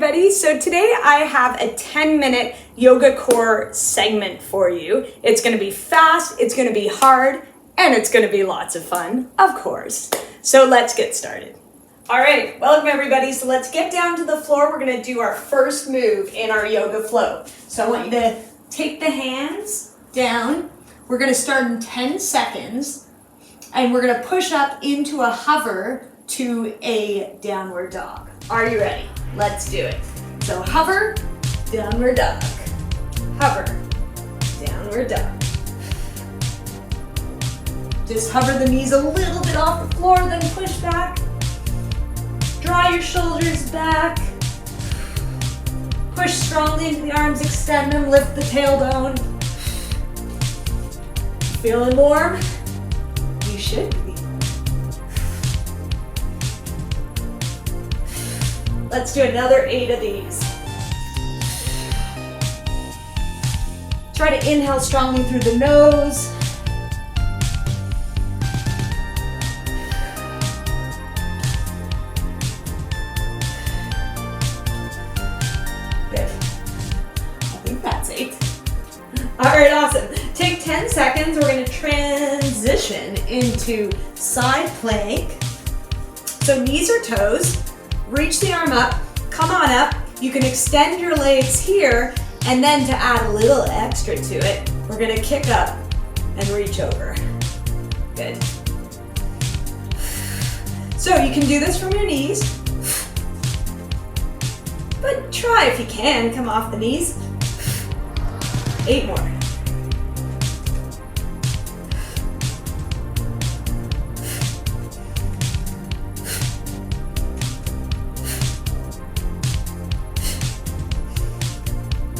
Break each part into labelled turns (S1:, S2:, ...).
S1: everybody. So today I have a 10-minute yoga core segment for you. It's going to be fast, it's going to be hard, and it's going to be lots of fun, of course. So let's get started. All right, welcome everybody. So let's get down to the floor. We're going to do our first move in our yoga flow. So I want you to take the hands down. We're going to start in 10 seconds, and we're going to push up into a hover to a downward dog. Are you ready? Let's do it. So hover, downward dog. Hover, downward dog. Just hover the knees a little bit off the floor, then push back. Draw your shoulders back. Push strongly into the arms, extend them, lift the tailbone. Feeling warm? You should be. Let's do another 8 of these. Try to inhale strongly through the nose. Good. I think that's 8. All right, awesome. Take 10 seconds. We're going to transition into side plank. So knees or toes. Reach the arm up, come on up. You can extend your legs here, and then to add a little extra to it, we're gonna kick up and reach over. Good. So you can do this from your knees, but try if you can, come off the knees. 8 more.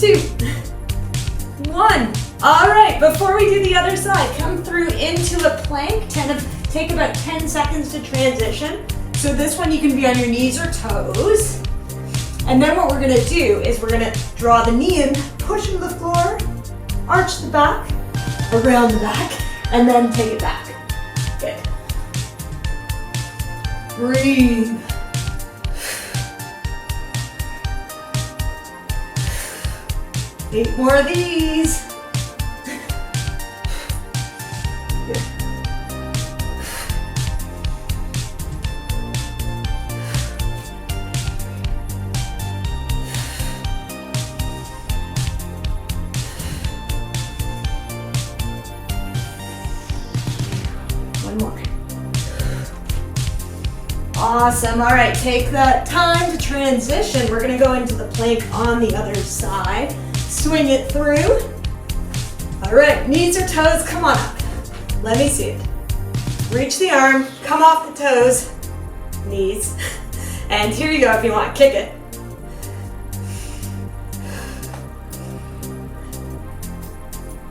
S1: Two, 1. All right, before we do the other side, come through into a plank. Take about 10 seconds to transition. So this one you can be on your knees or toes. And then what we're gonna do is we're gonna draw the knee in, push into the floor, arch the back, around the back, and then take it back. Good. Breathe. 8 more of these. Good. One more. Awesome. All right, take that time to transition. We're going to go into the plank on the other side. Swing it through. All right, knees or toes, come on up. Let me see it. Reach the arm, come off the toes, knees. And here you go if you want, kick it.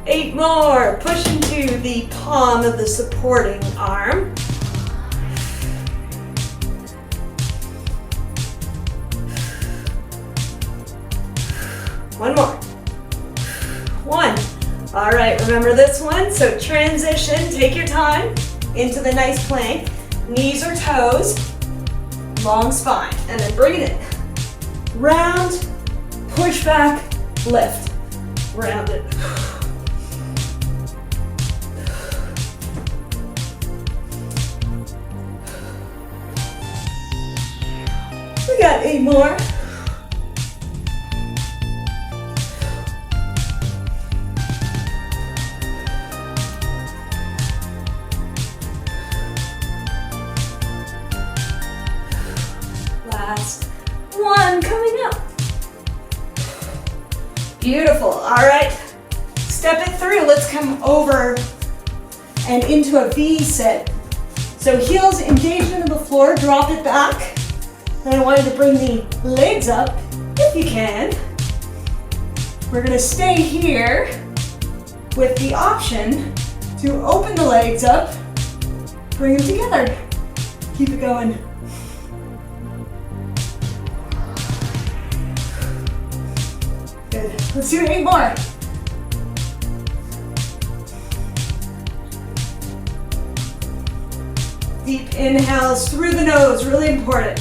S1: Eight more, push into the palm of the supporting arm. One more. 1. All right, remember this one. So transition, take your time into the nice plank. Knees or toes, long spine. And then bring it in. Round, push back, lift. Round it. We got 8 more. Last one coming up. Beautiful. All right, step it through. Let's come over and into a V sit. So heels engaged into the floor, drop it back. Then I want you to bring the legs up if you can. We're gonna stay here with the option to open the legs up, bring them together. Keep it going. Good. Let's do 8 more. Deep inhales through the nose, really important.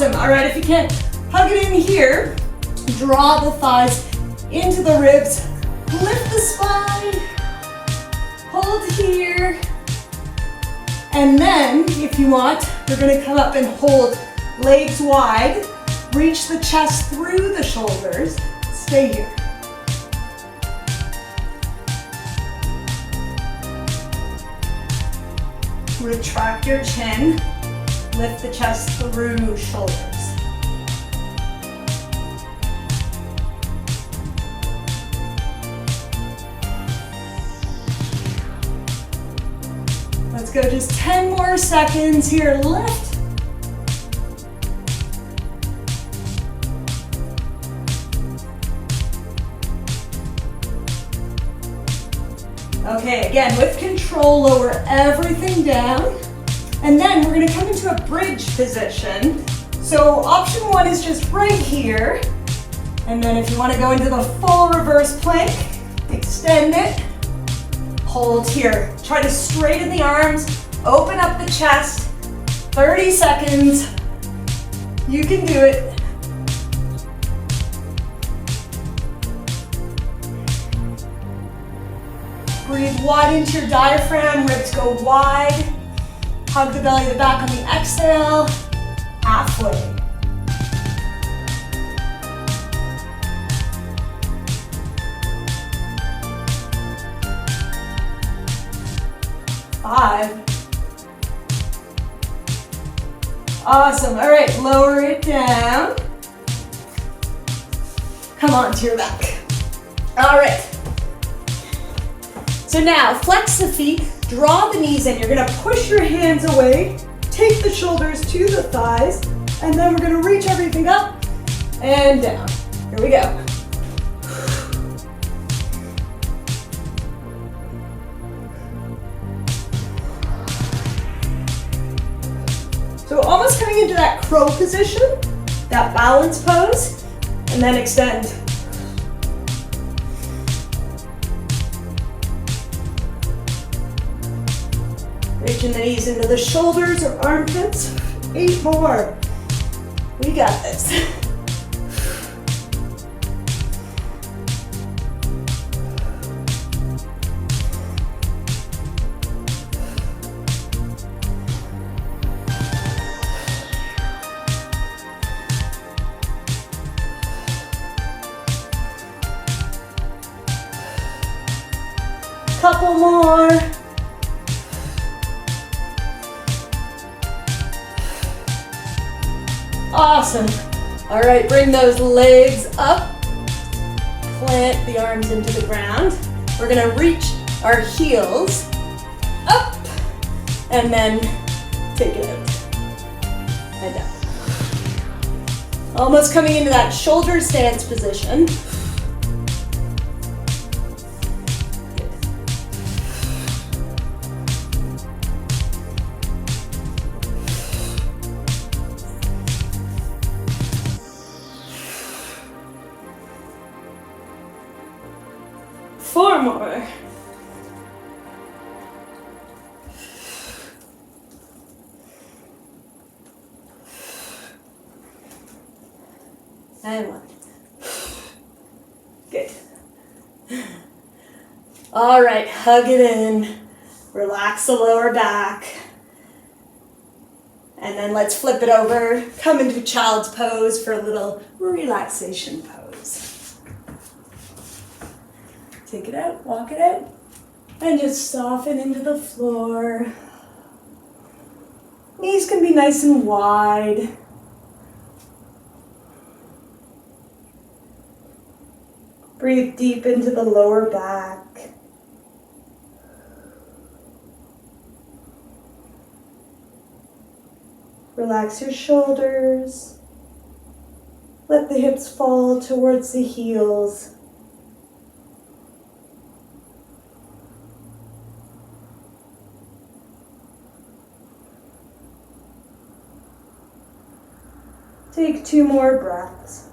S1: Awesome. All right, if you can't hug it in here, draw the thighs into the ribs. Lift the spine. Hold here. And then, if you want, you're going to come up and hold legs wide. Reach the chest through the shoulders. Stay here. Retract your chin. Lift the chest through shoulders. Let's go just 10 more seconds here. Lift. Okay, again, with control, lower everything down. And then we're gonna come into a bridge position. So option one is just right here. And then if you wanna go into the full reverse plank, extend it, hold here. Try to straighten the arms, open up the chest, 30 seconds. You can do it. Breathe wide into your diaphragm, ribs go wide. Hug the belly to the back on the exhale, halfway. Five. Awesome. All right, lower it down. Come on to your back. All right. So now, flex the feet, draw the knees in. You're gonna push your hands away, take the shoulders to the thighs, and then we're gonna reach everything up and down. Here we go. So almost coming into that crow position, that balance pose, and then extend. Reaching the knees into the shoulders or armpits. 8 more. We got this. Couple more. Awesome. All right, bring those legs up. Plant the arms into the ground. We're gonna reach our heels up and then take it out and down. Almost coming into that shoulder stance position. Four more. And one. Good. All right, hug it in. Relax the lower back. And then let's flip it over. Come into child's pose for a little relaxation pose. Take it out, walk it out, and just soften into the floor. Knees can be nice and wide. Breathe deep into the lower back. Relax your shoulders. Let the hips fall towards the heels. Take 2 more breaths.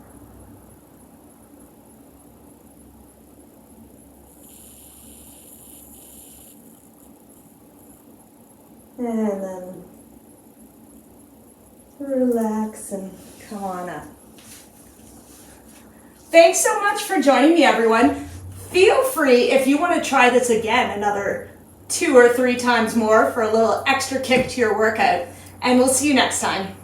S1: And then Relax and come on up. Thanks so much for joining me, everyone. Feel free, if you want to try this again another 2 or 3 times more for a little extra kick to your workout, and we'll see you next time.